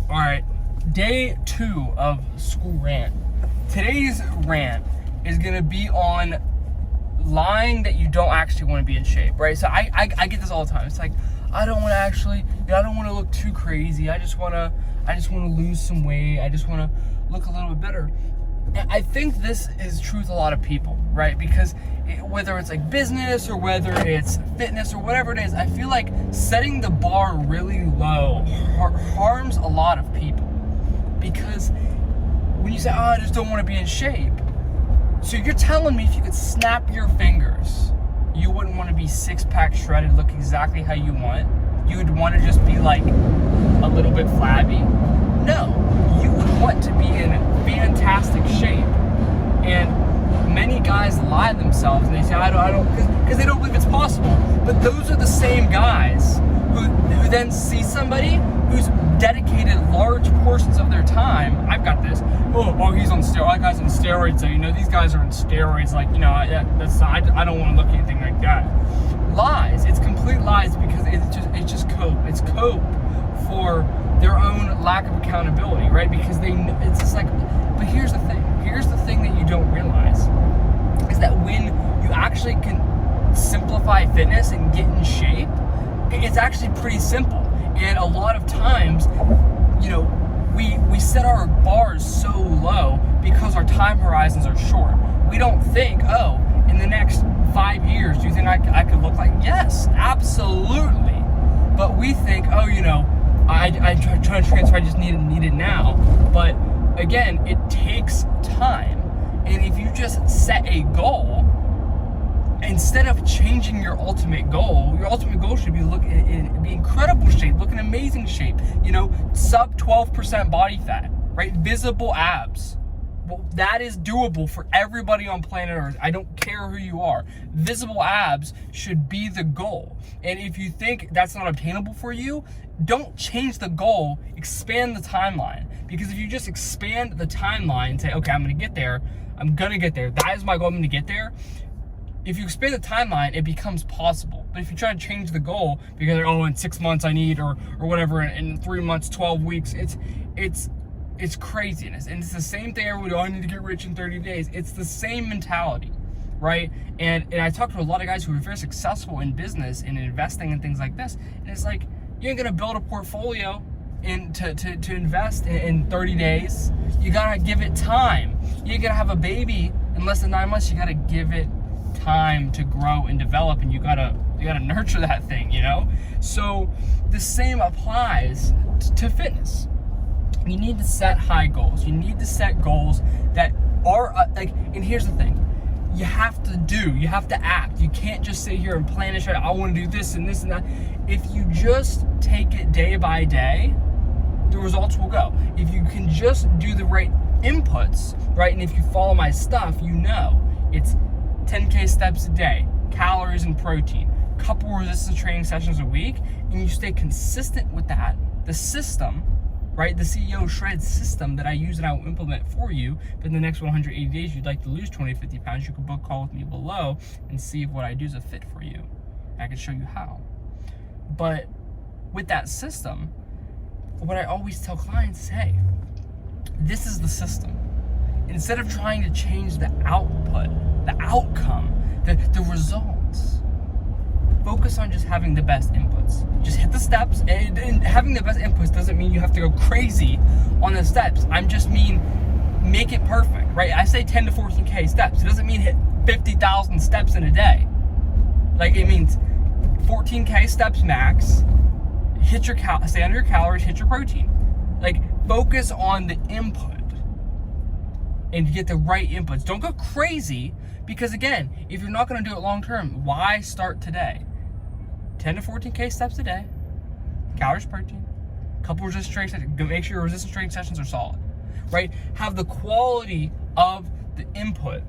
All right, day 2 of school rant. Today's rant is gonna be on lying that you don't actually want to be in shape, right? So I get this all the time. It's like, I don't want to actually, I don't want to look too crazy. I just want to lose some weight. I just want to look a little bit better. And I think this is true with a lot of people, right? Because whether it's like business or whether it's fitness or whatever it is, I feel like setting the bar really low harms a lot of people. Because when you say, oh, I just don't want to be in shape, so you're telling me if you could snap your fingers, you wouldn't want to be six-pack shredded, look exactly how you want? You would want to just be like a little bit flabby? No, you would want to be in fantastic shape. And many guys lie to themselves and they say, I don't, because they don't believe it's possible. But those are the same guys who then see somebody who's dedicated large portions of their time. I've got this. Oh, he's on steroids. That guy's on steroids. So, these guys are on steroids. Like, I don't want to look anything like that. Lies. It's complete lies because it's just cope. It's cope for their own lack of accountability, right? Because it's just like, but here's the thing. Here's the thing that you don't realize is that when you actually can simplify fitness and get in shape, it's actually pretty simple. And a lot of times, we set our bars so low because our time horizons are short. We don't think, oh, in the next 5 years, do you think I could look like? Yes, absolutely. But we think, oh, I'm trying to transfer, I just need it now. But again, it takes time. And if you just set a goal, instead of changing your ultimate goal should be be incredible shape, look in amazing shape, sub 12% body fat, right? Visible abs. Well, that is doable for everybody on planet Earth. I don't care who you are. Visible abs should be the goal. And if you think that's not obtainable for you, don't change the goal, expand the timeline. Because if you just expand the timeline and say, okay, I'm gonna get there, that is my goal, I'm gonna get there. If you expand the timeline, it becomes possible. But if you try to change the goal because, in 6 months I need, or whatever, in 3 months, 12 weeks, it's craziness. And it's the same thing everybody, I need to get rich in 30 days. It's the same mentality, right? And I talk to a lot of guys who are very successful in business and investing and things like this. And it's like, you ain't gonna build a portfolio to invest in 30 days. You gotta give it time. You're gonna have a baby in less than 9 months. You gotta give it time to grow and develop, and you gotta nurture that thing, So the same applies to fitness. You need to set high goals. You need to set goals that are and here's the thing. You have to act. You can't just sit here and plan and try, I want to do this and this and that. If you just take it day by day, the results will go. If you can just do the right inputs, right? And if you follow my stuff, it's 10K steps a day, calories and protein, couple resistance training sessions a week, and you stay consistent with that. The system, right? The CEO Shred system that I use and I will implement for you. But in the next 180 days, you'd like to lose 20 to 50 pounds, you can book a call with me below and see if what I do is a fit for you. I can show you how. But with that system, what I always tell clients is, hey, this is the system. Instead of trying to change the output, the outcome, the results, focus on just having the best inputs. Just hit the steps, and having the best inputs doesn't mean you have to go crazy on the steps. I just mean make it perfect, right? I say 10 to 14K steps. It doesn't mean hit 50,000 steps in a day. It means 14K steps max, stay under your calories, hit your protein. Focus on the input and get the right inputs. Don't go crazy, because again, if you're not gonna do it long term, why start today? 10 to 14K steps a day, calories, protein, couple resistance training sessions. Make sure your resistance training sessions are solid, right? Have the quality of the input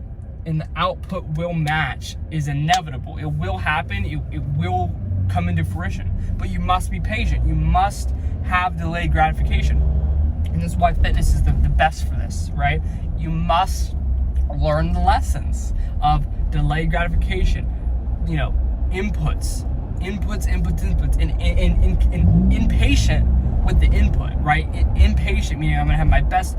and the output will match is inevitable. It will happen, it will come into fruition, but you must be patient. You must have delayed gratification. And this is why fitness is the best for this, right? You must learn the lessons of delayed gratification, inputs, and impatient with the input, right? Impatient, meaning I'm gonna have my best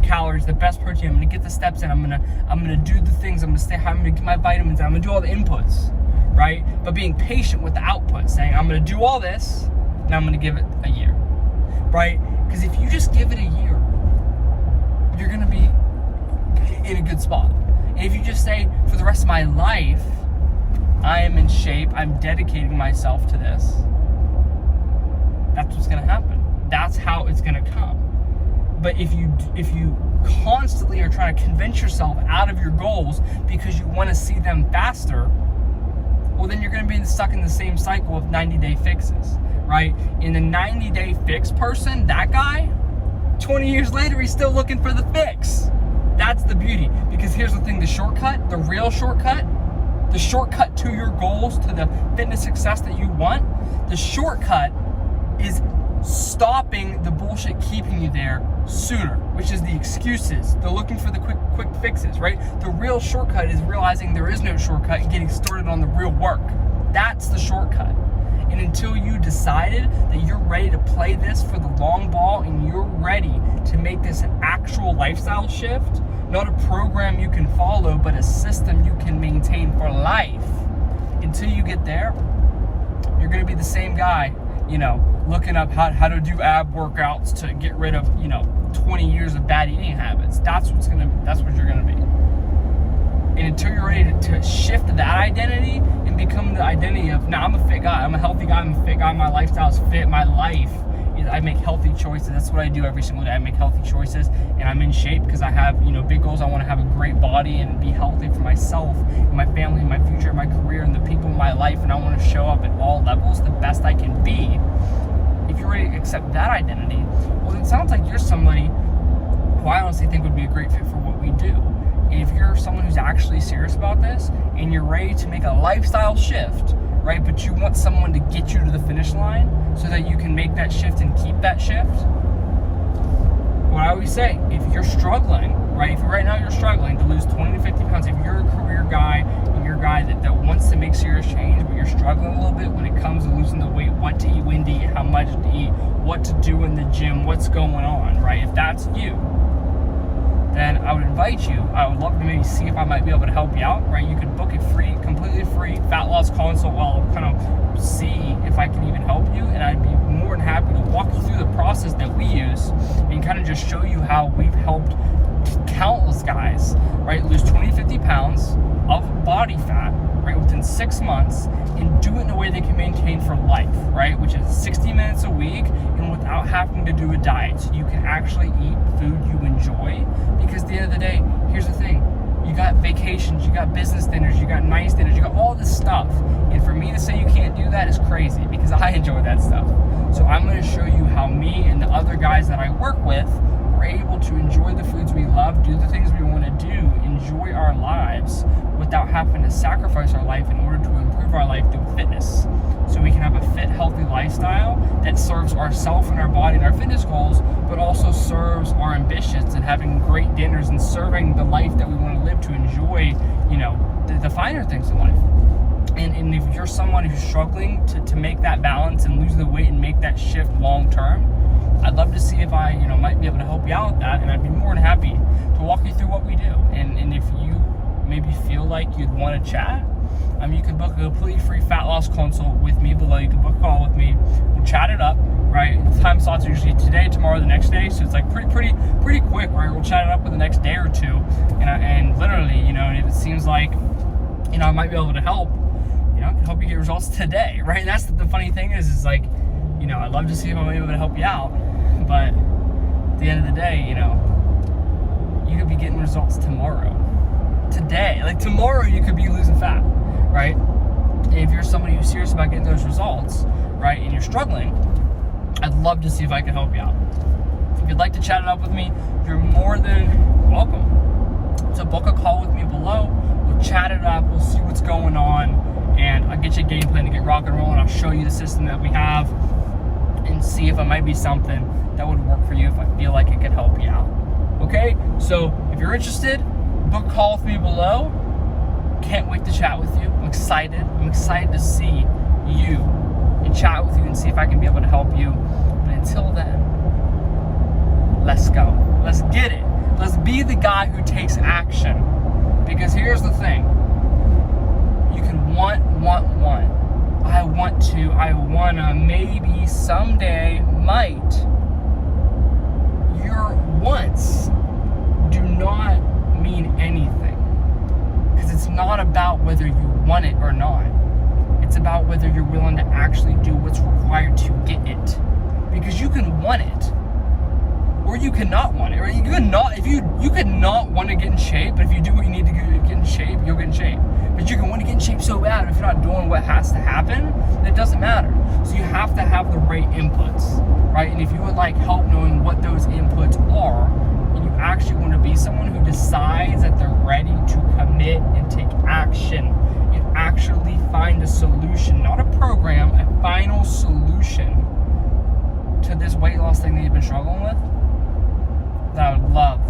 calories, the best protein. I'm gonna get the steps in. I'm gonna do the things. I'm gonna stay high. I'm gonna get my vitamins. I'm gonna do all the inputs, right? But being patient with the output, saying I'm gonna do all this, and I'm gonna give it a year, right? Because if you just give it a year, you're gonna be in a good spot. And if you just say, for the rest of my life, I am in shape, I'm dedicating myself to this, that's what's gonna happen. That's how it's gonna come. But if you constantly are trying to convince yourself out of your goals because you want to see them faster, well, then you're gonna be stuck in the same cycle of 90-day fixes, right? In the 90-day fix person, that guy, 20 years later, he's still looking for the fix. That's the beauty. Because here's the thing, the shortcut, the real shortcut, the shortcut to your goals, to the fitness success that you want, the shortcut is stopping the bullshit keeping you there sooner, which is the excuses, the looking for the quick fixes, right? The real shortcut is realizing there is no shortcut and getting started on the real work. That's the shortcut. And until you decided that you're ready to play this for the long ball and you're ready to make this an actual lifestyle shift, not a program you can follow, but a system you can maintain for life, until you get there, you're gonna be the same guy, looking up how to do ab workouts to get rid of, 20 years of bad eating habits. That's what you're gonna be. And until you're ready to shift that identity and become the identity of, now I'm a fit guy, I'm a healthy guy, I'm a fit guy, my lifestyle's fit, my life, I make healthy choices. That's what I do every single day. I make healthy choices, and I'm in shape because I have, big goals. I want to have a great body and be healthy for myself, and my family, and my future, and my career, and the people in my life, and I want to show up at all levels the best I can be. If you're ready to accept that identity, well, it sounds like you're somebody who I honestly think would be a great fit for what we do. And if you're someone who's actually serious about this, and you're ready to make a lifestyle shift, right, but you want someone to get you to the finish line so that you can make that shift and keep that shift, what I always say, if you're struggling, right, if right now you're struggling to lose 20 to 50 pounds, if you're a career guy and you're a guy that wants to make serious change, but you're struggling a little bit when it comes to losing the weight, what to eat, when to eat, how much to eat, what to do in the gym, what's going on, right, if that's you, then I would invite you. I would love to maybe see if I might be able to help you out, right? You could book a free, completely free fat loss consult while I'll kind of see if I can even help you, and I'd be more than happy to walk you through the process that we use and kind of just show you how we've helped countless guys, right, lose 20 to 50 pounds of body fat, right, within 6 months, and do it in a way they can maintain for life, right, which is 60 minutes a week and without having to do a diet. So you can actually eat food you enjoy, because at the end of the day, here's the thing, you got vacations, you got business dinners, you got nice dinners, you got all this stuff, and for me to say you can't do that is crazy, because I enjoy that stuff. So I'm going to show you how me and the other guys that I work with are able to enjoy the foods we love, do the things we want to do, enjoy our lives without having to sacrifice our life in order to improve our life through fitness. So we can have a fit, healthy lifestyle that serves ourselves and our body and our fitness goals, but also serves our ambitions and having great dinners and serving the life that we want to live to enjoy, the finer things in life. And if you're someone who's struggling to make that balance and lose the weight and make that shift long term, I'd love to see if I, might be able to help you out with that, and I'd be more than happy to walk you through what we do. And if you maybe feel like you'd want to chat, you can book a completely free fat loss consult with me below. You can book a call with me. We'll chat it up, right? The time slots are usually today, tomorrow, the next day, so it's like pretty quick, right? We'll chat it up with the next day or two, and literally, and if it seems like, I might be able to help, I can help you get results today, right? And that's the funny thing is like, I'd love to see if I'm able to help you out, but at the end of the day, you could be getting results tomorrow. Today, like tomorrow, you could be losing fat, right? And if you're somebody who's serious about getting those results, right, and you're struggling, I'd love to see if I can help you out. If you'd like to chat it up with me, you're more than welcome. So book a call with me below. We'll chat it up. We'll see what's going on, and I'll get you a game plan to get rock and rolling. I'll show you the system that we have and see if it might be something that would work for you if I feel like it could help you out. Okay? So if you're interested, book a call with me below. Can't wait to chat with you. I'm excited. I'm excited to see you and chat with you and see if I can be able to help you. But until then, let's go. Let's get it. Let's be the guy who takes action. Because here's the thing. You can want. I want to, I wanna, maybe, someday, might. Your wants do not mean anything. Because it's not about whether you want it or not. It's about whether you're willing to actually do what's required to get it. Because you can want it, or you cannot want it, or you could not. If you could not want to get in shape, but if you do what you need to get in shape, you'll get in shape. But you can want to get in shape so bad, if you're not doing what has to happen, it doesn't matter. So you have to have the right inputs, right? And if you would like help knowing what those inputs are, and you actually want to be someone who decides that they're ready to commit and take action and actually find a solution, not a program, a final solution to this weight loss thing that you've been struggling with, then I would love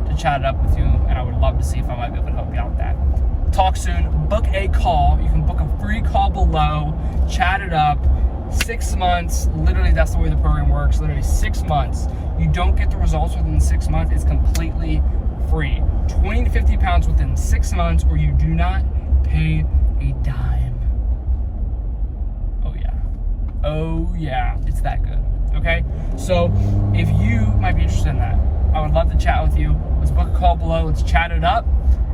to chat it up with you, and I would love to see if I might be able to help you out with that. Talk soon. Book a call. You can book a free call below. Chat it up. 6 months. Literally, that's the way the program works. Literally 6 months. You don't get the results within 6 months. It's completely free. 20 to 50 pounds within 6 months, or you do not pay a dime. Oh yeah. Oh yeah. It's that good. Okay? So if you might be interested in that, I would love to chat with you. Let's book a call below. Let's chat it up,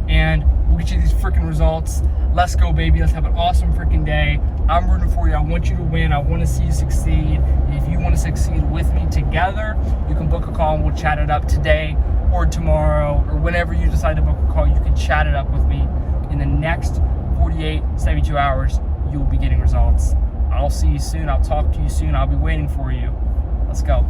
and we'll get you these freaking results. Let's go, baby. Let's have an awesome freaking day. I'm rooting for you. I want you to win. I want to see you succeed. And if you want to succeed with me together, you can book a call and we'll chat it up today or tomorrow, or whenever you decide to book a call, you can chat it up with me. In the next 48, 72 hours, you will be getting results. I'll see you soon. I'll talk to you soon. I'll be waiting for you. Let's go.